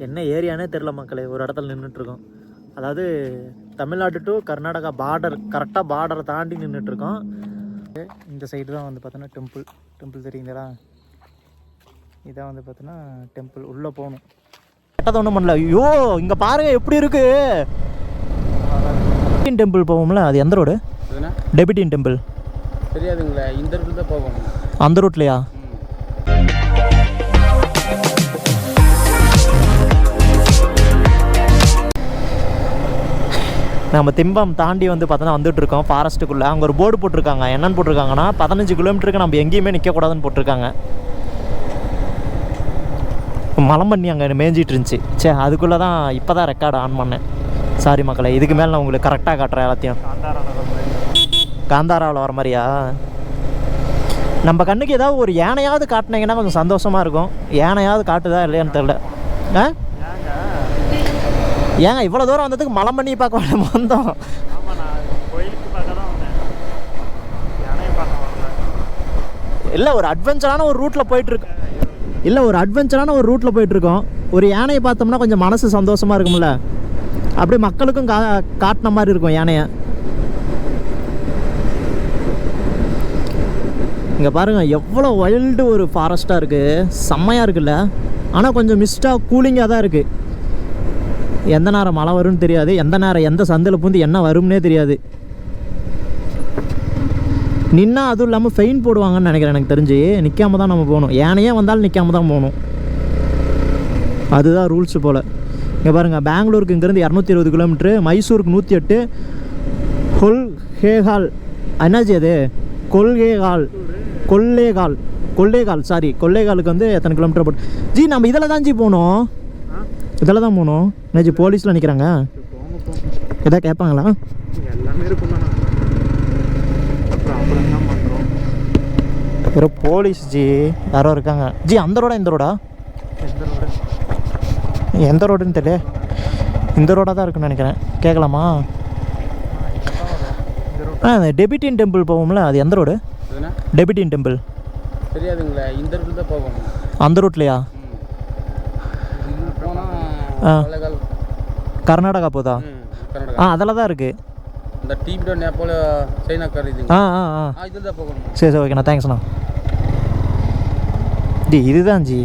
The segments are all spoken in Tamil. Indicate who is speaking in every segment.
Speaker 1: என்ன ஏரியானே தெரில மக்களே. ஒரு இடத்துல நின்றுட்டுருக்கோம். அதாவது தமிழ்நாடு டு கர்நாடகா பார்டர், கரெக்டாக பார்டரை தாண்டி நின்றுட்டுருக்கோம். இந்த சைடு தான் வந்து பார்த்தோன்னா டெம்பிள் தெரியுங்களா? இதான் வந்து பார்த்தோன்னா டெம்பிள். உள்ளே போகணும். கெட்டதை ஒன்றும் பண்ணல. ஐயோ இங்கே பாருங்கள் எப்படி இருக்கு. டெம்பிள் போவோம்ல, அது எந்த ரோடு? டெபிட்டின் டெம்பிள்
Speaker 2: தெரியாதுங்களா? இந்த ரூட்டில் தான் போவோம்.
Speaker 1: அந்த ரூட்லையா? நம்ம திம்பம் தாண்டி வந்து பார்த்தோன்னா வந்துட்டுருக்கோம் ஃபாரஸ்ட்டுக்குள்ளே. அங்கே ஒரு போர்டு போட்டிருக்காங்க. என்னென்னு போட்டிருக்காங்கன்னா 15 கிலோமீட்டருக்கு நம்ம எங்கேயுமே நிற்கக்கூடாதுன்னு போட்டிருக்காங்க. மலம் பண்ணி அங்கே மேய்ஞ்சிட்டு இருந்துச்சு. சே, அதுக்குள்ளே தான் இப்போ தான் ரெக்கார்டு ஆன் பண்ணேன். சாரி மக்களே, இதுக்கு மேலே நான் உங்களுக்கு கரெக்டாக காட்டுறேன் எல்லாத்தையும். காந்தாராவில் வர மாதிரியா? நம்ம கண்ணுக்கு ஏதாவது ஒரு யானையாவது காட்டினீங்கன்னா கொஞ்சம் சந்தோஷமாக இருக்கும். யானையாவது காட்டுதா இல்லையான்னு தெரில. ஏங்க இவ்வளோ தூரம் வந்ததுக்கு மலம் பண்ணி பார்க்க வந்தோம். இல்லை, ஒரு அட்வென்ச்சரான ஒரு ரூட்டில் போயிட்டுருக்கோம். ஒரு யானையை பார்த்தோம்னா கொஞ்சம் மனசு சந்தோஷமாக இருக்கும்ல. அப்படியே மக்களுக்கும் காட்டின மாதிரி இருக்கும் யானையை. இங்கே பாருங்கள் எவ்வளோ வைல்டு ஒரு ஃபாரஸ்ட்டாக இருக்குது. செம்மையாக இருக்குல்ல. ஆனால் கொஞ்சம் மிஸ்டாக கூலிங்காக தான் இருக்குது. எந்த நேரம் மழை வரும்னு தெரியாது, எந்த நேரம் எந்த சந்தில் பூந்து என்ன வரும்னே தெரியாது. நின்னா அதுவும் இல்லாமல் ஃபெயின் போடுவாங்கன்னு நினைக்கிறேன். எனக்கு தெரிஞ்சு நிற்காம தான் நம்ம போகணும். யானையே வந்தாலும் நிற்காம தான் போகணும். அதுதான் ரூல்ஸு போல். இங்கே பாருங்கள், பெங்களூருக்கு இங்கேருந்து 220 கிலோமீட்ரு, மைசூருக்கு 108, கொல்ஹேகால் என்னாச்சு அது? கொல்லேகாலுக்கு வந்து எத்தனை கிலோமீட்டர் போட்டு ஜி? நம்ம இதில் தான் ஜி போகணும். இதில் தான் போகணும். என்ன போலீஸில் நிற்கிறாங்க? எதாவது கேட்பாங்களா?
Speaker 2: எல்லாமே இருக்கும்.
Speaker 1: வெறும் போலீஸ் ஜி, யாரோ இருக்காங்க ஜி. அந்த ரோடா இந்த ரோடா? எந்த ரோடுன்னு தெரியல. இந்த ரோடாக தான் இருக்குன்னு நினைக்கிறேன். கேட்கலாமா? டெபிட்டின் டெம்பிள் போவோம்ல, அது எந்த ரோடு? டெபிட்டின் டெம்பிள்
Speaker 2: தெரியாதுங்களா? இந்த ரூட்டில் தான் போவோம்.
Speaker 1: அந்த ரூட்லையா? கர்நாடகா போதா? அதில் தான் இருக்குது.
Speaker 2: இந்த டிபெட் நேபாள் சைனா கருது. இதில் தான் போகணும்.
Speaker 1: சரி ஓகேண்ணா, தேங்க்ஸ்ண்ணா. ஜி இதுதான் ஜி.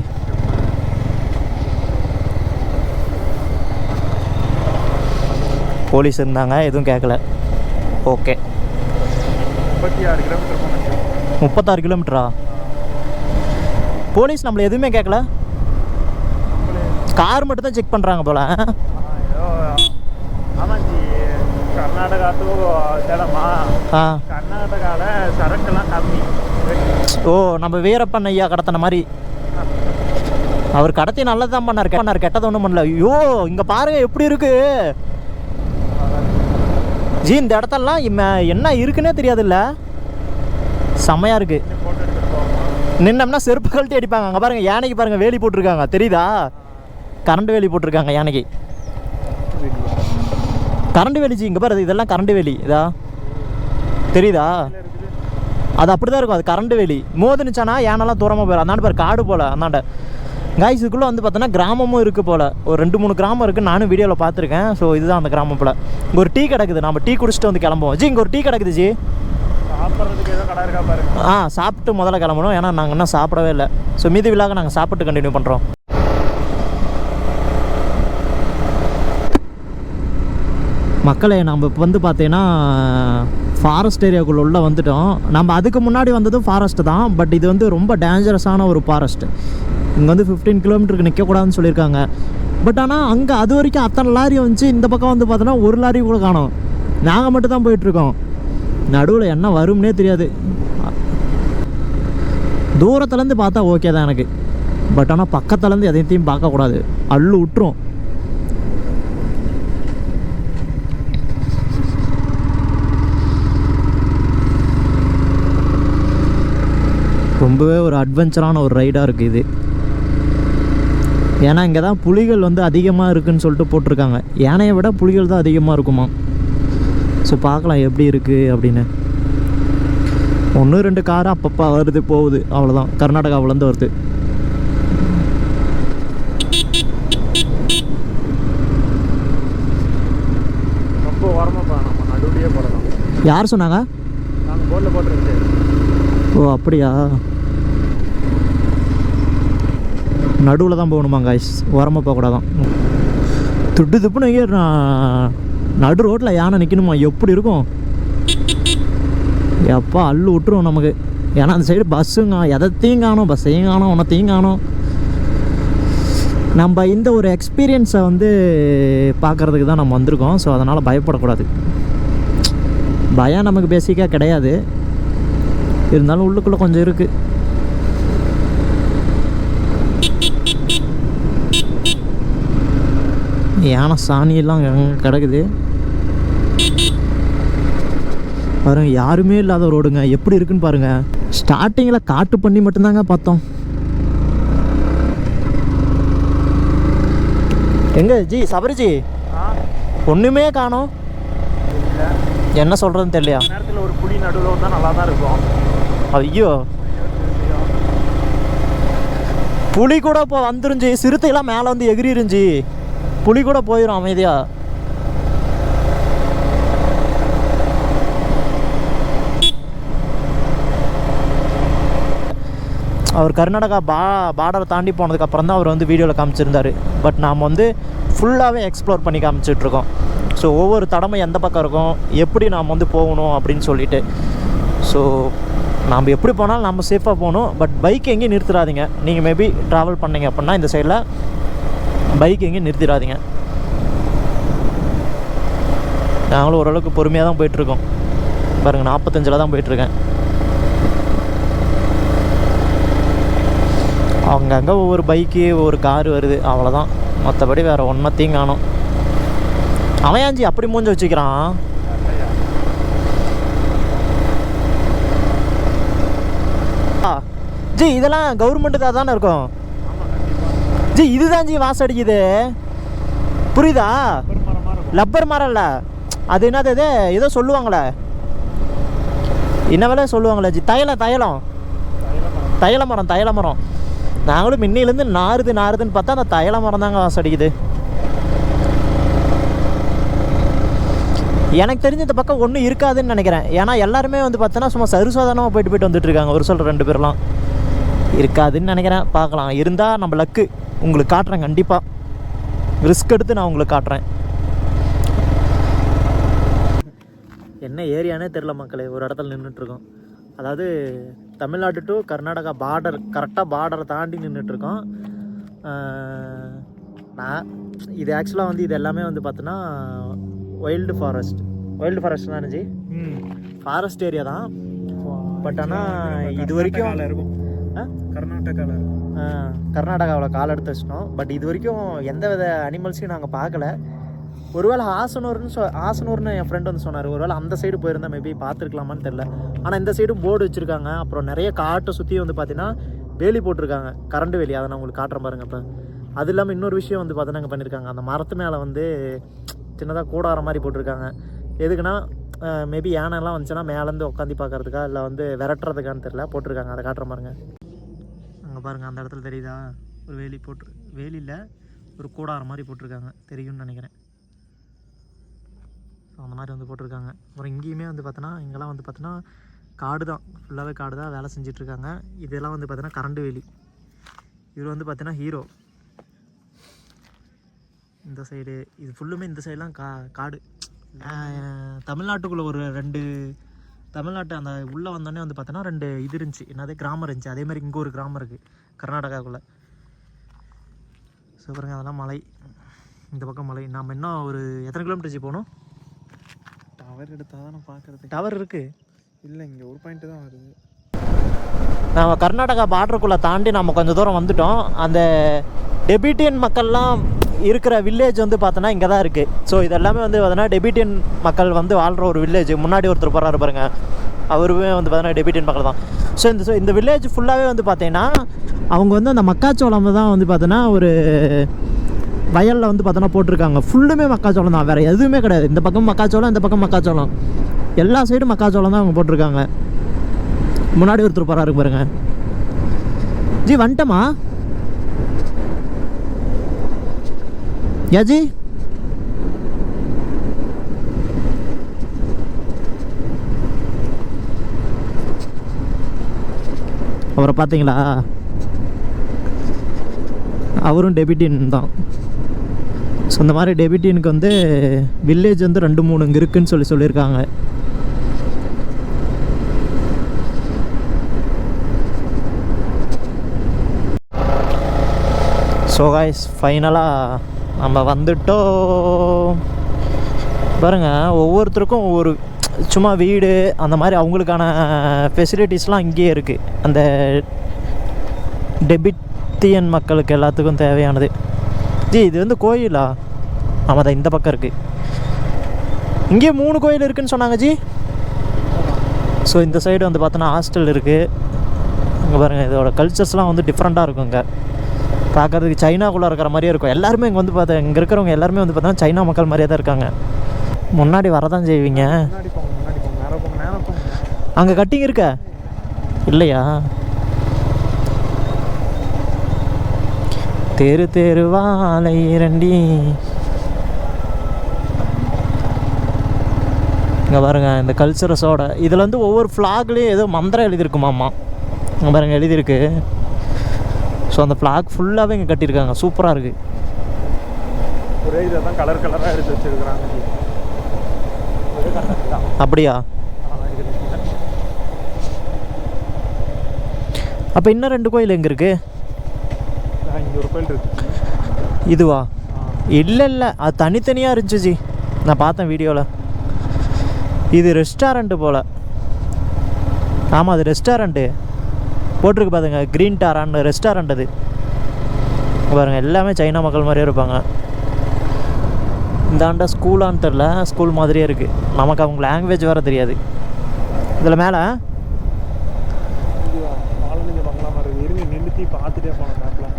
Speaker 1: போலீஸ் இருந்தாங்க, எதுவும் கேட்கல. ஓகே. 36 கிலோமீட்டரா? போலீஸ் நம்மளை எதுவுமே கேட்கல. கார் மட்டும் தான் செக் பண்ணுறாங்க போல.
Speaker 2: கர்நாடகா டு சேலமா? கர்நாடகாவில் சரக்குலாம் கம்மி.
Speaker 1: ஓ, நம்ம வீரப்பன் ஐயா கடத்தின மாதிரி. அவர் கடத்தி நல்லது தான் பண்ணார், கெட்டது ஒன்றும் பண்ணல. ஐயோ இங்கே பாருங்கள் எப்படி இருக்கு ஜி. இந்த இடத்தெல்லாம் என்ன இருக்குன்னே தெரியாதுல்ல. செம்மையாக இருக்குது. நின்னோம்னா செருப்பு கழட்டி அடிப்பாங்க. அங்கே பாருங்கள், யானைக்கு பாருங்கள் வேலி போட்டிருக்காங்க, தெரியுதா? கரண்ட் வேலி போட்டிருக்காங்க யானைக்கு. கரண்ட் வேலி ஜி. இங்கே பாரு, இதெல்லாம் கரண்ட் வேலி. இதா தெரியுதா? அது அப்படி தான் இருக்கும். அது கரண்ட் வேலி. மோதுனுச்சானா யானைலாம் தூரமாக போயிடும். அந்தாண்ட பாரு காடு போல். அந்தாண்ட காய்ஸ் இதுக்குள்ளே வந்து பார்த்தோன்னா கிராமமும் இருக்குது போல். ஒரு 2-3 கிராமம் இருக்குது. நானும் வீடியோவில் பார்த்துருக்கேன். ஸோ இதுதான் அந்த கிராமம் போல். இங்கே ஒரு டீ கிடக்குது. நம்ம டீ குடிச்சிட்டு வந்து கிளம்புவோம் ஜி. இங்கே ஒரு டீ கிடக்குது ஜி.
Speaker 2: சாப்பிட்றதுக்கு ஏதோ கடை இருக்கா பாருங்க.
Speaker 1: சாப்பிட்டு முதல்ல கிளம்பணும். ஏன்னா நாங்கள் இன்னும் சாப்பிடவே இல்லை. ஸோ மீதி விழாக நாங்கள் சாப்பிட்டு கண்டினியூ பண்ணுறோம். மக்களே, நம்ம இப்போ வந்து பார்த்தீங்கன்னா ஃபாரஸ்ட் ஏரியாவுக்குள்ளே உள்ள வந்துட்டோம். நம்ம அதுக்கு முன்னாடி வந்ததும் ஃபாரஸ்ட்டு தான். பட் இது வந்து ரொம்ப டேஞ்சரஸான ஒரு ஃபாரஸ்ட்டு. இங்கே வந்து 15 கிலோமீட்டருக்கு நிற்கக்கூடாதுன்னு சொல்லியிருக்காங்க. பட் ஆனால் அங்கே அது வரைக்கும் அத்தனை லாரி வந்துச்சு. இந்த பக்கம் வந்து பார்த்தோன்னா ஒரு லாரி கூட காணோம். நாங்கள் மட்டும் தான் போயிட்டுருக்கோம். நடுவில் என்ன வரும்னே தெரியாது. தூரத்துலேருந்து பார்த்தா ஓகே தான் எனக்கு. பட் ஆனால் பக்கத்துலேருந்து எதையும் பார்க்கக்கூடாது, அள்ளு விட்டுரும். ரொம்பவே ஒரு அட்வென்ச்சரான ஒரு ரைடாக இருக்குது இது. ஏன்னா இங்கே தான் புலிகள் வந்து அதிகமாக இருக்குதுன்னு சொல்லிட்டு போட்டிருக்காங்க. யானையை விட புலிகள் தான் அதிகமாக இருக்குமா. ஸோ பார்க்கலாம் எப்படி இருக்குது அப்படின்னு. 1-2 கார் அப்பப்போ வருது போகுது, அவ்வளோதான். கர்நாடகாவிலேருந்து வருது. யார் சொன்னாங்க?
Speaker 2: நாங்கள் போர்டில் போட்டுருக்கு.
Speaker 1: ஓ அப்படியா? நடுவில் தான் போகணுமா காய்ஸ், ஓரமாக போகக்கூடாதான். துட்டு துப்புன்னு இங்கே நடு ரோட்டில் யானை நிற்கணுமா? எப்படி இருக்கும் எப்பா, அள்ளு விட்டுரும் நமக்கு. ஏன்னா அந்த சைடு பஸ்ஸுங்க எதைத்தையும் காணும், பஸ்ஸையும் காணும், ஒன்றத்தையும் காணும். நம்ம இந்த ஒரு எக்ஸ்பீரியன்ஸை வந்து பார்க்குறதுக்கு தான் நம்ம வந்திருக்கோம். ஸோ அதனால் பயப்படக்கூடாது. பயம் நமக்கு பேசிக்காக கிடையாது, இருந்தாலும் உள்ளுக்குள்ளே கொஞ்சம் இருக்குது. யானை சாணியெல்லாம் கிடக்குது பாருங்க. யாருமே இல்லாத ரோடுங்க, எப்படி இருக்குன்னு பாருங்க. ஸ்டார்டிங்கில் காட்டு பண்ணி மட்டும்தாங்க பார்த்தோம். எங்க ஜி சபரிஜி ஒன்றுமே காணோம். என்ன சொல்கிறதுன்னு தெரியலையா?
Speaker 2: நேரத்தில் ஒரு புலி நடுவில் வந்தால் நல்லா தான் இருக்கும்.
Speaker 1: ஐயோ, புலி கூட இப்போ வந்துருந்துச்சு, சிறுத்தையெல்லாம் மேலே வந்து எகிரிருந்துச்சு, புலி கூட போயிடும் அமைதியா. அவர் கர்நாடகா பார்டரை தாண்டி போனதுக்கப்புறம் தான் அவர் வந்து வீடியோவில் காமிச்சிருந்தார். பட் நாம் வந்து ஃபுல்லாகவே எக்ஸ்ப்ளோர் பண்ணி காமிச்சிட்ருக்கோம். ஸோ ஒவ்வொரு தடமை எந்த பக்கம் இருக்கும், எப்படி நாம் வந்து போகணும் அப்படின்னு சொல்லிட்டு. ஸோ நாம் எப்படி போனாலும் நம்ம சேஃபாக போகணும். பட் பைக் எங்கேயும் நிறுத்திடாதீங்க. நீங்கள் மேபி ட்ராவல் பண்ணிங்க அப்படின்னா இந்த சைடில் பைக் எங்கேயும் நிறுத்திடாதீங்க. நாங்களும் ஓரளவுக்கு பொறுமையாக தான் போயிட்டுருக்கோம். பாருங்கள், 45 தான் போயிட்டுருக்கேன். அங்கங்கே ஒவ்வொரு பைக்கு ஒவ்வொரு காரு வருது, அவ்வளோதான். மற்றபடி வேறு ஒன்றத்தையும் காணும். அவன் ஏஞ்சி அப்படி மூஞ்ச வச்சுக்கிறான். ஜி இதெல்லாம் கவர்மெண்ட்டுக்காக தானே இருக்கும் ஜி. இதுதான் ஜி வாசம் அடிக்குது, புரியுதா? லப்பர் மரம் இல்லை, அது என்னது இது ஏதோ சொல்லுவாங்களே, என்ன வேலை சொல்லுவாங்களே ஜி, தைல மரம். நாங்களும் மின்னிலேருந்து நாறுதுன்னு பார்த்தா அந்த தைல மரம் தாங்க வாசம் அடிக்குது. எனக்கு தெரிஞ்ச இந்த பக்கம் ஒன்றும் இருக்காதுன்னு நினைக்கிறேன். ஏன்னா எல்லாருமே வந்து பார்த்தோன்னா சும்மா சருசாதானமாக போயிட்டு வந்துட்டுருக்காங்க. ஒரு சொல்கிற 2 பேர்லாம் இருக்காதுன்னு நினைக்கிறேன். பார்க்கலாம், இருந்தால் நம்ம லக்கு. உங்களுக்கு காட்டுறேன் கண்டிப்பாக, ரிஸ்க் எடுத்து நான் உங்களுக்கு காட்டுறேன். என்ன ஏரியானே தெரில மக்களே. ஒரு இடத்துல நின்றுட்டுருக்கோம், அதாவது தமிழ்நாடு டு கர்நாடகா பார்டர், கரெக்டாக பார்டரை தாண்டி நின்றுட்டுருக்கோம். நான் இது ஆக்சுவலாக வந்து இது எல்லாமே வந்து பார்த்தோன்னா வைல்டு ஃபாரஸ்ட் தானே ஜி? ஃபாரஸ்ட் ஏரியா தான். பட் ஆனால் இது வரைக்கும்
Speaker 2: இருக்கும்
Speaker 1: கர்நாடகாவில் கால் எடுத்து வச்சிட்டோம். பட் இது வரைக்கும் எந்த வித அனிமல்ஸையும் நாங்கள் பார்க்கல. ஒருவேளை ஆசனூர்னு என் ஃப்ரெண்ட் வந்து சொன்னார். ஒருவேளை அந்த சைடு போயிருந்தால் மேபி பார்த்துருக்கலாமான்னு தெரில. ஆனால் இந்த சைடும் போர்டு வச்சுருக்காங்க. அப்புறம் நிறைய காட்டை சுற்றி வந்து பார்த்தீங்கன்னா வேலி போட்டிருக்காங்க, கரண்ட் வேலி. அதை நான் உங்களுக்கு காட்டுறேன் பாருங்கள். இப்போ அது இல்லாமல் இன்னொரு விஷயம் வந்து பார்த்தீங்கன்னா பண்ணியிருக்காங்க. அந்த மரத்து மேலே வந்து சின்னதாக கூடார மாதிரி போட்டிருக்காங்க. எதுக்குன்னா மேபி யானைலாம் வந்துச்சுன்னா மேலேருந்து உட்காந்து பார்க்கறதுக்கா இல்லை வந்து விரட்டுறதுக்கான்னு தெரில, போட்டிருக்காங்க. அதை காட்டுற பாருங்க. அங்கே பாருங்கள், அந்த இடத்துல தெரியுதா ஒரு வேலி இல்லை, ஒரு கூடார மாதிரி போட்டிருக்காங்க, தெரியும்னு நினைக்கிறேன். ஸோ அந்த மாதிரி வந்து போட்டிருக்காங்க. அப்புறம் இங்கேயுமே வந்து பார்த்தோன்னா இங்கெல்லாம் வந்து பார்த்தோன்னா காடு தான், ஃபுல்லாகவே காடு தான், வேலை செஞ்சிட்ருக்காங்க. இதெல்லாம் வந்து பார்த்தோன்னா கரண்ட் வேலி. இவர் வந்து பார்த்தீங்கன்னா ஹீரோ. இந்த சைடு இது ஃபுல்லுமே, இந்த சைடெலாம் காடு. தமிழ்நாட்டுக்குள்ளே ஒரு 2 தமிழ்நாட்டு அந்த உள்ளே வந்தோடனே வந்து பார்த்தோன்னா 2 இது இருந்துச்சு, என்னது கிராமம் இருந்துச்சு. அதே மாதிரி இங்கே ஒரு கிராமம் இருக்குது கர்நாடகாவுக்குள்ளே. ஸோ பாருங்க, அதெல்லாம் மலை, இந்த பக்கம் மலை. நாம் இன்னும் ஒரு எத்தனை கிலோமீட்டர் போகணும்?
Speaker 2: டவர் எடுத்தால் தான் நான் பார்க்குறது.
Speaker 1: டவர் இருக்குது
Speaker 2: இல்லை, இங்கே ஒரு பாயிண்ட்டு தான் வருது.
Speaker 1: நம்ம கர்நாடகா பார்டருக்குள்ளே தாண்டி நம்ம கொஞ்சம் தூரம் வந்துட்டோம். அந்த டெபிட்டியன் மக்கள்லாம் இருக்கிற வில்லேஜ் வந்து பார்த்தோன்னா இங்கே தான் இருக்குது. ஸோ இதெல்லாமே வந்து பார்த்தோன்னா டெபிட்டியன் மக்கள் வந்து வாழ்கிற ஒரு வில்லேஜ். முன்னாடி ஒருத்தர் போகிறாரு பாருங்கள், அவருமே வந்து பார்த்தோன்னா டெபிட்டியன் மக்கள் தான். ஸோ இந்த வில்லேஜ் ஃபுல்லாகவே வந்து பார்த்தீங்கன்னா அவங்க வந்து அந்த மக்காச்சோளம் தான் வந்து பார்த்தோன்னா ஒரு வயலில் வந்து பார்த்தோன்னா போட்டிருக்காங்க. ஃபுல்லுமே மக்காச்சோளம் தான், வேறு எதுவுமே கிடையாது. இந்த பக்கம் மக்காச்சோளம், இந்த பக்கம் மக்காச்சோளம், எல்லா சைடும் மக்காச்சோளம் தான் அவங்க போட்டிருக்காங்க. முன்னாடி ஒருத்தர் போகிறாரு பாருங்க. ஜி வந்துட்டோமா? யாஜி அவரை பார்த்தீங்களா? அவரும் டெபிட்டியன் தான். ஸோ இந்த மாதிரி டெபிட்டியனுக்கு வந்து வில்லேஜ் வந்து 2-3 இங்கே இருக்குதுன்னு சொல்லியிருக்காங்க. ஸோ காய்ஸ், ஃபைனலாக நம்ம வந்துட்டோம். பாருங்கள், ஒவ்வொருத்தருக்கும் ஒவ்வொரு சும்மா வீடு அந்த மாதிரி அவங்களுக்கான ஃபெசிலிட்டிஸ்லாம் இங்கேயே இருக்குது. அந்த டெபிட்டியன் மக்களுக்கு எல்லாத்துக்கும் தேவையானது. ஜி, இது வந்து கோயிலா? ஆமாம் தான், இந்த பக்கம் இருக்குது. இங்கேயே 3 கோயில் இருக்குதுன்னு சொன்னாங்க ஜி. ஸோ இந்த சைடு வந்து பார்த்தோன்னா ஹாஸ்டல் இருக்குது. இங்கே பாருங்கள், இதோட கல்ச்சர்ஸ்லாம் வந்து டிஃப்ரெண்ட்டாக இருக்கும். இங்கே பார்க்குறதுக்கு சைனாக்குள்ளே இருக்கிற மாதிரியே இருக்கும். எல்லாருமே இங்கே வந்து பார்த்தா, இங்கே இருக்கிறவங்க எல்லாருமே வந்து பார்த்தா சைனா மக்கள் மாதிரியே தான் இருக்காங்க. முன்னாடி வரதான் செய்வீங்க. அங்கே கட்டிங் இருக்க இல்லையா? தெரு தெருவாலை இரண்டி. இங்கே பாருங்கள், இந்த கல்ச்சரஸோட இதில் வந்து ஒவ்வொரு ஃப்ளாக்லேயும் ஏதோ மந்திரம் எழுதியிருக்குமாம்மா. இங்கே பாருங்கள், எழுதியிருக்கு. ஸோ அந்த ஃப்ளாக் ஃபுல்லாகவே இங்கே கட்டியிருக்காங்க. சூப்பராக இருக்குது.
Speaker 3: ஒரே இதை தான் கலர் கலராக எடுத்து வச்சுருக்குறாங்க.
Speaker 1: அப்படியா? அப்போ இன்னும் 2 கோயில் எங்கே இருக்குது?
Speaker 3: இங்கே ஒரு கோயில் இருக்கு.
Speaker 1: இதுவா? இல்லை இல்லை, அது தனித்தனியாக இருந்துச்சு ஜி. நான் பார்த்தேன் வீடியோவில். இது ரெஸ்டாரண்ட்டு போல். ஆமாம், அது ரெஸ்டாரண்ட்டு போட்டிருக்கு பாருங்க. க்ரீன் டாரான்னு ரெஸ்டாரண்ட். அது பாருங்கள், எல்லாமே சைனா மக்கள் மாதிரியே இருப்பாங்க. இந்தாண்ட ஸ்கூலான்னு தெரில, ஸ்கூல் மாதிரியே இருக்குது. நமக்கு அவங்க லாங்குவேஜ் வேறு தெரியாது. இதில் மேலே
Speaker 3: பார்த்துட்டே போனோம் மேப்பில்.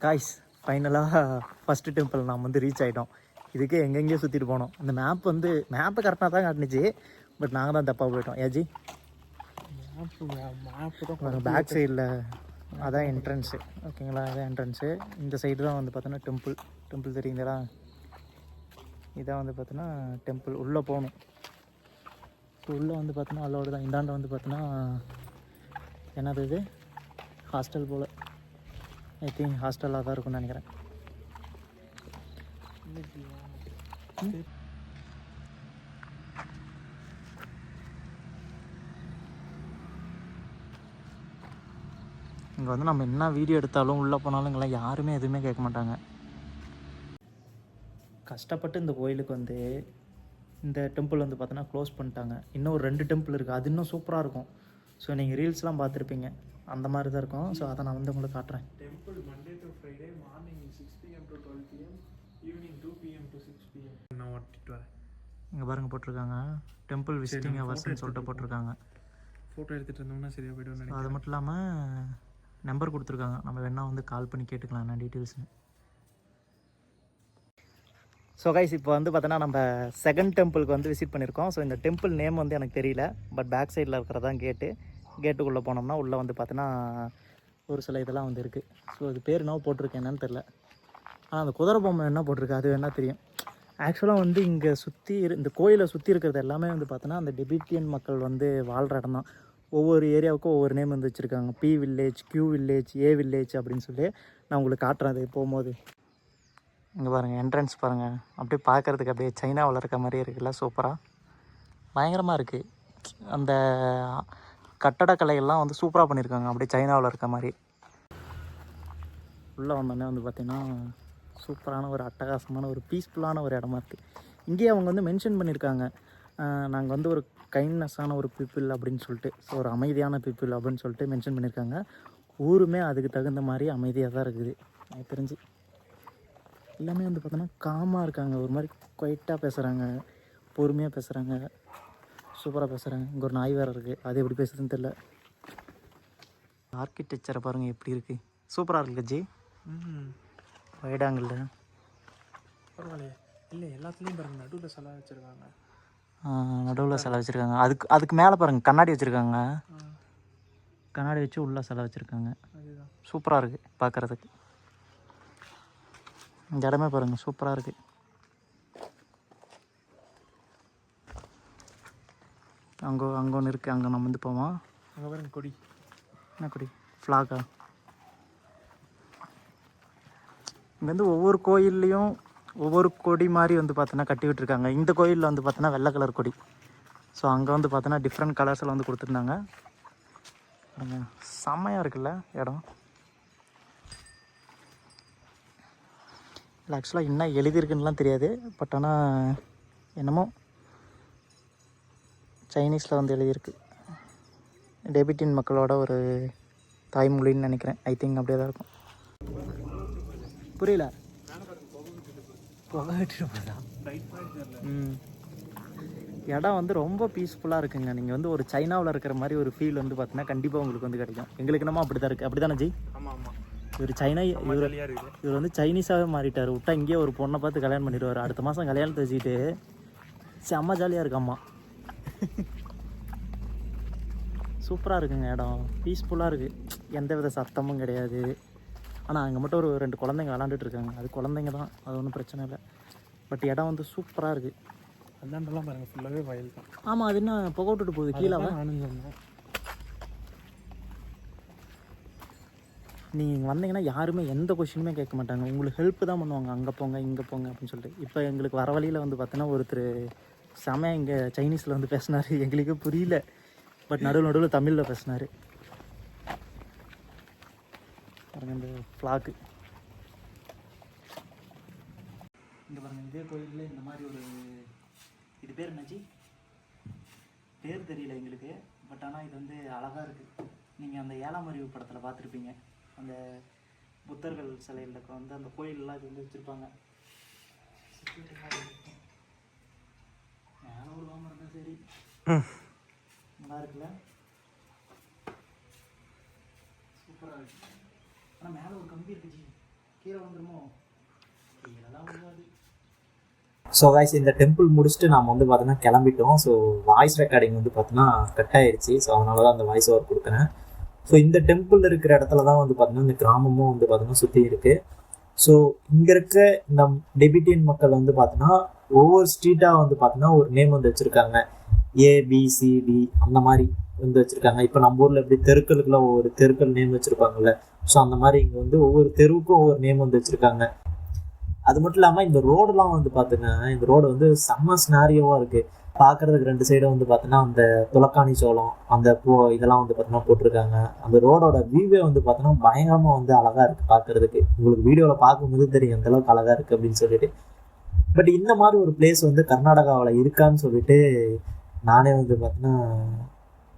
Speaker 1: காய்ஸ், ஃபைனலாக ஃபஸ்ட்டு டெம்பிள் நாம் வந்து ரீச் ஆகிட்டோம். இதுக்கு எங்கெங்கேயோ சுற்றிட்டு போனோம். இந்த மேப்பு கரெக்டாக தான் காட்டுனுச்சு. பட் நாங்கள் தான் தப்பாக போயிட்டோம். ஏஜி, பேக் சைடில் அதான் என்ட்ரன்ஸு. ஓகேங்களா? அதான் என்ட்ரன்ஸு. இந்த சைடு தான் வந்து பார்த்தோன்னா டெம்பிள் தெரியுங்களா? இதான் வந்து பார்த்தோன்னா டெம்பிள். உள்ளே போகணும். உள்ளே வந்து பார்த்தோன்னா அலோடு தான். இந்தாண்ட வந்து பார்த்தோன்னா என்னது இது? Hostel pole. ஐ திங்க் ஹாஸ்டலாக தான் இருக்கும்னு நினைக்கிறேன். இங்கே வந்து நம்ம என்ன வீடியோ எடுத்தாலும் உள்ளே போனாலும் இங்கெல்லாம் யாருமே எதுவுமே கேட்க மாட்டாங்க. கஷ்டப்பட்டு இந்த கோயிலுக்கு வந்து இந்த டெம்பிள் வந்து பார்த்தோன்னா க்ளோஸ் பண்ணிட்டாங்க. இன்னும் ஒரு 2 டெம்பிள் இருக்குது. அது இன்னும் சூப்பராக இருக்கும். ஸோ நீங்கள் ரீல்ஸ்லாம் பார்த்துருப்பீங்க, அந்த மாதிரி தான் இருக்கும். ஸோ அதை நான் வந்து உங்களுக்கு காட்டுறேன்.
Speaker 3: Temple Monday to Friday morning 6 PM to 12 PM, evening 2 PM to 6 PM. நான் ஓட்டிட்டு வரேன்.
Speaker 1: இங்கே பாருங்கள், போட்டிருக்காங்க டெம்பிள் விசிட்டிங் ஹவர்ஸ்ன்னு சொல்லிட்டு போட்டிருக்காங்க.
Speaker 3: ஃபோட்டோ எடுத்துகிட்டு இருந்தோம்னா சரியாக போய்டுவோம் நினைக்கிறேன்.
Speaker 1: அது மட்டும் இல்லாமல் நம்பர் கொடுத்துருக்காங்க. நம்ம வேணால் வந்து கால் பண்ணி கேட்டுக்கலாம் என்ன டீட்டெயில்ஸ்னு. ஸோ கைஸ், இப்போ வந்து பார்த்தோன்னா நம்ம செகண்ட் டெம்பிளுக்கு வந்து விசிட் பண்ணியிருக்கோம். ஸோ இந்த டெம்பிள் நேம் வந்து எனக்கு தெரியல. பட் பேக் சைடில் இருக்கிறதான் கேட்டுக்குள்ளே போனோம்னா உள்ளே வந்து பார்த்தோன்னா ஒரு சில இதெல்லாம் வந்து இருக்குது. ஸோ இது பேர் என்ன போட்டிருக்கேன் என்னன்னு தெரில. ஆனால் அந்த குதிரை பொம்மை என்ன போட்டிருக்கு அது வேணால் தெரியும். ஆக்சுவலாக வந்து இங்கே சுற்றி இந்த கோயிலை சுற்றி இருக்கிறது எல்லாமே வந்து பார்த்தோன்னா அந்த டெபிட்டியன் மக்கள் வந்து வாழ்கிற இடம் தான். ஒவ்வொரு ஏரியாவுக்கும் ஒவ்வொரு நேம் வந்து வச்சுருக்காங்க. P village, Q village, A village அப்படின்னு சொல்லி நான் உங்களுக்கு காட்டுறேன் அது போகும்போது. இங்கே பாருங்கள், என்ட்ரன்ஸ் பாருங்கள். அப்படியே பார்க்குறதுக்கு அப்படியே சைனாவில் இருக்க மாதிரியே இருக்குல்ல, சூப்பராக பயங்கரமாக இருக்குது. அந்த கட்டடக்கலைகள்லாம் வந்து சூப்பராக பண்ணியிருக்காங்க, அப்படியே சைனாவில் இருக்க மாதிரி. உள்ளே வந்தோடனே வந்து பார்த்திங்கன்னா சூப்பரான ஒரு அட்டகாசமான ஒரு பீஸ்ஃபுல்லான ஒரு இடமா இருக்குது. இங்கேயே அவங்க வந்து மென்ஷன் பண்ணியிருக்காங்க, நாங்கள் வந்து ஒரு கைண்ட்னஸான ஒரு பீப்புள் அப்படின்னு சொல்லிட்டு. ஸோ ஒரு அமைதியான பீப்புள் அப்படின்னு சொல்லிட்டு மென்ஷன் பண்ணியிருக்காங்க. ஊருமே அதுக்கு தகுந்த மாதிரி அமைதியாக தான் இருக்குது எனக்கு தெரிஞ்சு. எல்லாமே வந்து பார்த்தோன்னா காமாக இருக்காங்க, ஒரு மாதிரி குவைட்டாக பேசுகிறாங்க, பொறுமையாக பேசுகிறாங்க, சூப்பராக பேசுகிறாங்க. இங்கே ஒரு நாய் வேறு இருக்குது, அது எப்படி பேசுறதுன்னு தெரில. ஆர்கிடெக்சரை பாருங்கள் எப்படி இருக்குது, சூப்பராக இருக்குது ஜி. வைடாங்கல்ல
Speaker 3: பரவாயில்லையே. இல்லை, எல்லாத்துலேயும் பாருங்கள் நடுவில் சிலை வச்சுருக்காங்க.
Speaker 1: நடுவில் சிலை வச்சுருக்காங்க. அதுக்கு மேலே பாருங்கள் கண்ணாடி வச்சுருக்காங்க. கண்ணாடி வச்சு உள்ளே சிலை வச்சுருக்காங்க.
Speaker 3: அதுதான்
Speaker 1: சூப்பராக இருக்குது பார்க்குறதுக்கு. இந்த இடமே பாருங்கள் சூப்பராக இருக்குது. அங்கே ஒன்று இருக்குது, அங்கே நம்ம வந்து போவோம்.
Speaker 3: அங்கே பாருங்க கொடி.
Speaker 1: என்ன கொடி? ஃப்ளாகா? இங்கே வந்து ஒவ்வொரு கோயில்லையும் ஒவ்வொரு கொடி மாதிரி வந்து பார்த்தோன்னா கட்டி விட்டுருக்காங்க. இந்த கோயிலில் வந்து பார்த்தோன்னா வெள்ளை கலர் கொடி. ஸோ அங்கே வந்து பார்த்தோன்னா டிஃப்ரெண்ட் கலர்ஸில் வந்து கொடுத்துருந்தாங்க. செம்மையாக இருக்குல்ல இடம். இல்லை ஆக்சுவலாக என்ன எழுதியிருக்குன்னுலாம் தெரியாது, பட் ஆனால் என்னமோ சைனீஸில் வந்து எழுதியிருக்கு. டெபிட்டின் மக்களோட ஒரு தாய்மொழின்னு நினைக்கிறேன். ஐ திங்க் அப்படியே தான் இருக்கும். புரியல. புகை விட்டுட்டு போதா? இடம் வந்து ரொம்ப பீஸ்ஃபுல்லாக இருக்குங்க. நீங்கள் வந்து ஒரு சைனாவில் இருக்கிற மாதிரி ஒரு ஃபீல் வந்து பார்த்தீங்கன்னா கண்டிப்பாக உங்களுக்கு வந்து கிடைக்கும். எங்களுக்கு என்னமோ அப்படி தான் இருக்குது. அப்படி தானே ஜி?
Speaker 3: ஆமாம் ஆமாம்.
Speaker 1: இவர் சைனா, இவர் வந்து சைனீஸாகவே மாறிட்டார். விட்டா இங்கேயே ஒரு பொண்ணை பார்த்து கல்யாணம் பண்ணிடுவார். அடுத்த மாதம் கல்யாணத்தை வச்சுக்கிட்டு செம்ம ஜாலியாக இருக்கு. அம்மா சூப்பராக இருக்குங்க இடம். பீஸ்ஃபுல்லாக இருக்குது. எந்த வித சத்தமும் கிடையாது. ஆனால் அங்கே மட்டும் ஒரு 2 குழந்தைங்க விளாண்டுட்டு இருக்காங்க. அது குழந்தைங்க தான், அது ஒன்றும் பிரச்சனை இல்லை. பட் இடம் வந்து சூப்பராக இருக்குது.
Speaker 3: அந்தாண்டெல்லாம் பாருங்கள் ஃபுல்லாகவே வயல் தான்.
Speaker 1: ஆமாம், அது என்ன புகை விட்டுட்டு போகுது கீழே?
Speaker 3: நானும் சொன்னேன்.
Speaker 1: நீங்கள் வந்தீங்கன்னா யாருமே எந்த கொஷினுமே கேட்க மாட்டாங்க. உங்களுக்கு ஹெல்ப் தான் பண்ணுவாங்க. அங்கே போங்க இங்கே போங்க அப்படின்னு சொல்லிட்டு. இப்போ எங்களுக்கு வர வழியில் வந்து பார்த்தோன்னா ஒருத்தர் செமையாக இங்கே சைனீஸில் வந்து பேசினார். எங்களுக்கே புரியல, பட் நடுவில் தமிழில் பேசினார். பாருங்கள் இந்த ஃப்ளாக்கு. இங்கே பாருங்கள், இதே கோயிலில் இந்த மாதிரி ஒரு, இது பேர் என்னாச்சு பேர் தெரியல எங்களுக்கு, பட் ஆனால் இது வந்து அழகாக இருக்குது. நீங்கள் அந்த 7ஆம் அறிவு படத்தில் பார்த்துருப்பீங்க. அந்த புத்தர்கள் சிலையில் வந்து அந்த கோயிலெலாம் இது வந்து வச்சுருப்பாங்க. மேலே விழுவாமல் இருந்தால் சரி. நல்லா இருக்குல்ல? சூப்பராக இருக்கு. ஆனால் மேலே ஒரு கம்பி இருக்குச்சு, கீழே வந்துடுமோ? கீழெல்லாம் விழுவாது. ஸோ கைஸ், இந்த டெம்பிள் முடிச்சுட்டு நாம் வந்து பார்த்தோன்னா கிளம்பிட்டோம். ஸோ வாய்ஸ் ரெக்கார்டிங் வந்து பார்த்தோன்னா கட் ஆகிடுச்சு. ஸோ அதனால தான் அந்த வாய்ஸ் ஓவர் கொடுக்குறேன். ஸோ இந்த டெம்பிள் இருக்கிற இடத்துல தான் வந்து பார்த்தீங்கன்னா இந்த கிராமமும் வந்து பார்த்தோன்னா சுற்றி இருக்குது. ஸோ இங்கே இருக்க இந்த டெபிட்டியன் மக்கள் வந்து பார்த்தோன்னா ஒவ்வொரு ஸ்ட்ரீட்டாக வந்து பார்த்தோன்னா ஒரு நேம் வந்து வச்சுருக்காங்க. ABCD அந்த மாதிரி வந்து வச்சுருக்காங்க. இப்போ நம்ம ஊரில் எப்படி தெருக்களுக்குலாம் ஒவ்வொரு தெருக்கள் நேம் வச்சுருப்பாங்கல்ல, ஸோ அந்த மாதிரி இங்கே வந்து ஒவ்வொரு தெருவுக்கும் ஒவ்வொரு நேம் வந்து வச்சுருக்காங்க. அது மட்டும் இல்லாமல் இந்த ரோடெலாம் வந்து பார்த்துங்க, இந்த ரோடு வந்து செம்ம ஸ்னாரியோவாக இருக்குது. பார்க்குறதுக்கு 2 சைடும் வந்து பார்த்தோன்னா அந்த துளக்காணி சோளம் அந்த இதெல்லாம் வந்து பார்த்தோன்னா போட்டிருக்காங்க. அந்த ரோடோட வியூவே வந்து பார்த்தோன்னா பயங்கரமாக வந்து அழகாக இருக்குது பார்க்குறதுக்கு. உங்களுக்கு வீடியோவில் பார்க்கும்போது தெரியும் அந்தளவுக்கு அழகாக இருக்குது அப்படின்னு சொல்லிட்டு. பட் இந்த மாதிரி ஒரு பிளேஸ் வந்து கர்நாடகாவில் இருக்கான்னு சொல்லிட்டு நானே வந்து பார்த்தோன்னா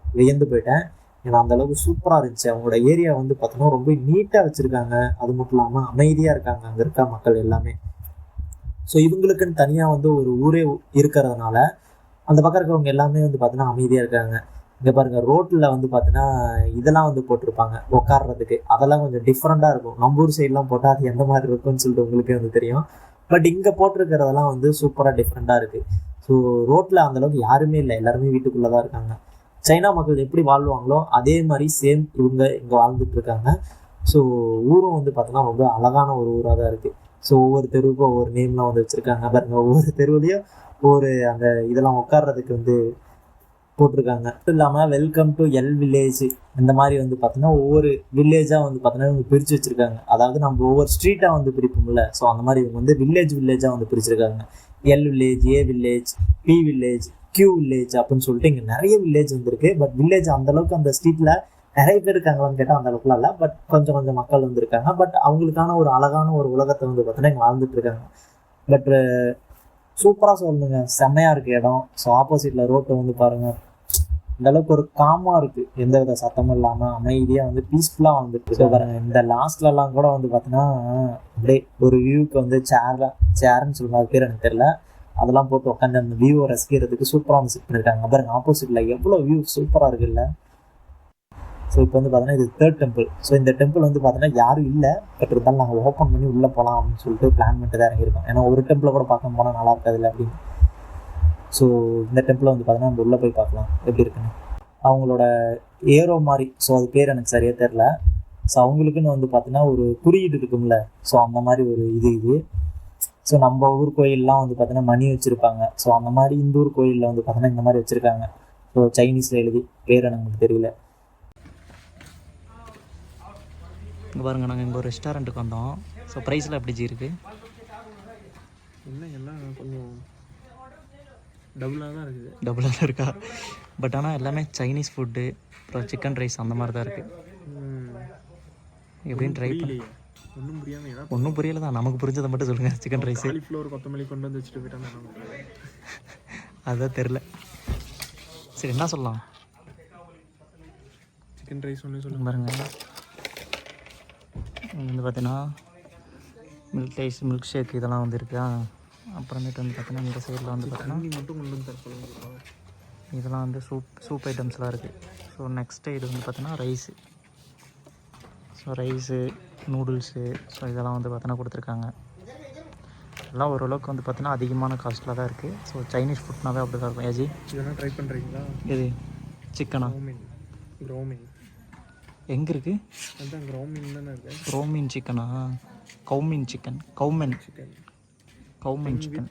Speaker 1: வியந்து போயிட்டேன். ஏன்னா அந்தளவுக்கு சூப்பராக இருந்துச்சு. அவங்களோட ஏரியா வந்து பார்த்தோன்னா ரொம்ப நீட்டாக வச்சுருக்காங்க. அது மட்டும் இல்லாமல் அமைதியாக இருக்காங்க அங்கே இருக்க மக்கள் எல்லாமே. ஸோ இவங்களுக்குன்னு தனியாக வந்து ஒரு ஊரே இருக்கிறதுனால அந்த பக்கம் இருக்கவங்க எல்லாமே வந்து பார்த்தோன்னா அமைதியாக இருக்காங்க. இங்கே பாருங்கள், ரோட்டில் வந்து பார்த்தோன்னா இதெல்லாம் வந்து போட்டிருப்பாங்க உட்காடுறதுக்கு. அதெல்லாம் கொஞ்சம் டிஃப்ரெண்ட்டாக இருக்கும். நம்ம ஊர் சைட்லாம் போட்டால் அது எந்த மாதிரி இருக்குன்னு சொல்லிட்டு உங்களுக்கே வந்து தெரியும். பட் இங்கே போட்டிருக்கிறதெல்லாம் வந்து சூப்பராக டிஃப்ரெண்ட்டாக இருக்குது. ஸோ ரோட்டில் அந்தளவுக்கு யாருமே இல்லை, எல்லாருமே வீட்டுக்குள்ளே தான் இருக்காங்க. சைனா மக்கள் எப்படி வாழ்வாங்களோ அதே மாதிரி சேம் இவங்க இங்கே வாழ்ந்துட்டு இருக்காங்க. ஸோ ஊரும் வந்து பார்த்தோன்னா ரொம்ப அழகான ஒரு ஊராக தான் இருக்குது. ஸோ ஒவ்வொரு தெருவுக்கும் ஒவ்வொரு நேம்லாம் வந்து வச்சுருக்காங்க பாருங்க. ஒவ்வொரு தெருவுலையும் ஒரு அந்த இதெல்லாம் உட்கார்றதுக்கு வந்து போட்டிருக்காங்க. மட்டும் இல்லாமல் வெல்கம் டு எல் வில்லேஜ் இந்த மாதிரி வந்து பார்த்தோன்னா ஒவ்வொரு வில்லேஜாக வந்து பார்த்தோன்னா இவங்க பிரித்து வச்சுருக்காங்க. அதாவது நம்ம ஒவ்வொரு ஸ்ட்ரீட்டாக வந்து பிரிப்போம்ல, ஸோ அந்த மாதிரி இவங்க வந்து வில்லேஜாக வந்து பிரிச்சிருக்காங்க. L village, A village, P village, Q village அப்படின்னு சொல்லிட்டு இங்கே நிறைய வில்லேஜ் வந்துருக்கு. பட் வில்லேஜ் அந்தளவுக்கு அந்த ஸ்ட்ரீட்டில் நிறைய பேர் இருக்காங்களான்னு கேட்டால் அந்த அளவுக்குலாம் இல்லை. பட் கொஞ்சம் மக்கள் வந்துருக்காங்க. பட் அவங்களுக்கான ஒரு அழகான ஒரு உலகத்தை வந்து பார்த்தோன்னா இங்கே வாழ்ந்துட்டு இருக்காங்க. பட் சூப்பராக சொல்லணுங்க, செம்மையாக இருக்குது இடம். ஸோ ஆப்போசிட்டில் ரோட்டை வந்து பாருங்கள், இந்த அளவுக்கு ஒரு காமாக இருக்குது. எந்த வித சத்தமும் இல்லாமல் அமைதியாக வந்து பீஸ்ஃபுல்லாக வந்துட்டு பாருங்கள். இந்த லாஸ்ட்லலாம் கூட வந்து பார்த்தோன்னா அப்படியே ஒரு வியூக்கு வந்து சேர்ன்னு சொல்லுவாங்க, அது பேர் எனக்கு தெரியல, அதெல்லாம் போட்டு உட்காந்து அந்த வியூவை ரசிக்கிறதுக்கு சூப்பராக வந்து செட் பண்ணியிருக்காங்க. பாருங்கள் ஆப்போசிட்டில் எவ்வளோ வியூ சூப்பராக இருக்குல்ல. ஸோ இப்போ வந்து பார்த்தோன்னா இது 3rd டெம்பிள். ஸோ இந்த டெம்பிள் வந்து பார்த்தோன்னா யாரும் இல்லை, பட் இருந்தாலும் நாங்கள் ஓப்பன் பண்ணி உள்ளே போகலாம் அப்படின்னு சொல்லிட்டு பிளான் பண்ணிட்டு தான் இறங்கியிருக்கோம். ஏன்னா ஒரு டெம்பிளை கூட பார்க்க போனால் நல்லா இருக்காதுல்ல அப்படின்னு. ஸோ இந்த டெம்பிளை வந்து பார்த்தோன்னா நம்ம உள்ளே போய் பார்க்கலாம் எப்படி இருக்குன்னு. அவங்களோட ஏரோ மாதிரி, ஸோ அது பேர் எனக்கு சரியாக தெரில. ஸோ அவங்களுக்குன்னு வந்து பார்த்தோன்னா ஒரு குறியீடு இருக்கும்ல, ஸோ அந்த மாதிரி ஒரு இது. ஸோ நம்ம ஊர் கோயிலெலாம் வந்து பார்த்தோன்னா மணி வச்சுருப்பாங்க. ஸோ அந்த மாதிரி இந்த ஊர் கோயிலில் வந்து பார்த்தோன்னா இந்த மாதிரி வச்சுருக்காங்க. ஸோ சைனீஸில் எழுதி பேர் நமக்கு தெரியல. இங்கே பாருங்கள், நாங்கள் இங்கே ஒரு ரெஸ்டாரண்ட்டுக்கு வந்தோம். ஸோ ப்ரைஸில் எப்படி ஜி இருக்குது?
Speaker 3: என்ன எல்லாம் கொஞ்சம் டபுளாக தான் இருக்குது.
Speaker 1: டபுளாக தான் இருக்கா? பட் ஆனால் எல்லாமே சைனீஸ் ஃபுட்டு, அப்புறம் சிக்கன் ரைஸ் அந்த மாதிரி தான் இருக்குது. எப்படின்னு ட்ரை பண்ணி
Speaker 3: ஒன்றும் புரியாமல் ஏன்னா
Speaker 1: ஒன்றும் புரியல தான். நமக்கு புரிஞ்சதை மட்டும் சொல்லுங்கள். சிக்கன் ரைஸு,
Speaker 3: காலிஃப்ளவர் கொத்தமல்லி கொண்டு வந்து வச்சுட்டு போயிட்டாங்க.
Speaker 1: அதுதான் தெரில. சரி, என்ன சொல்லலாம்?
Speaker 3: சிக்கன் ரைஸ் ஒன்று சொல்லுங்கள்.
Speaker 1: பாருங்க, வந்து பார்த்தீங்கன்னா மில்க் ஷேக் இதெல்லாம் வந்து இருக்கா. அப்புறமேட்டு வந்து பார்த்தீங்கன்னா இந்த சைடில் வந்து பார்த்தீங்கன்னா
Speaker 3: தண்ணி மட்டும் கொண்டு வந்து தரப்போம்.
Speaker 1: இதெல்லாம் வந்து சூப் ஐட்டம்ஸ்லாம் இருக்குது. ஸோ நெக்ஸ்ட்டு இது வந்து பார்த்தீங்கன்னா rice. So rice, noodles, so இதெல்லாம் வந்து பார்த்தீங்கன்னா கொடுத்துருக்காங்க. எல்லாம் ஓரளவுக்கு வந்து பார்த்தீங்கன்னா அதிகமான காஸ்ட்டில் தான் இருக்குது. ஸோ சைனீஸ் ஃபுட்னாவே அப்படி தான் இருக்கும். ஏஜி
Speaker 3: இதெல்லாம் ட்ரை பண்ணுறீங்களா?
Speaker 1: இது சிக்கனா?
Speaker 3: க்ரோமீன்
Speaker 1: எங்கே இருக்குது?
Speaker 3: அதுதான் க்ரோமீன் தானே இருக்குது.
Speaker 1: க்ரோமீன் சிக்கனா? கவுமீன் சிக்கன், கவுமென்
Speaker 3: சிக்கன்
Speaker 1: கவுமென் சிக்கன்.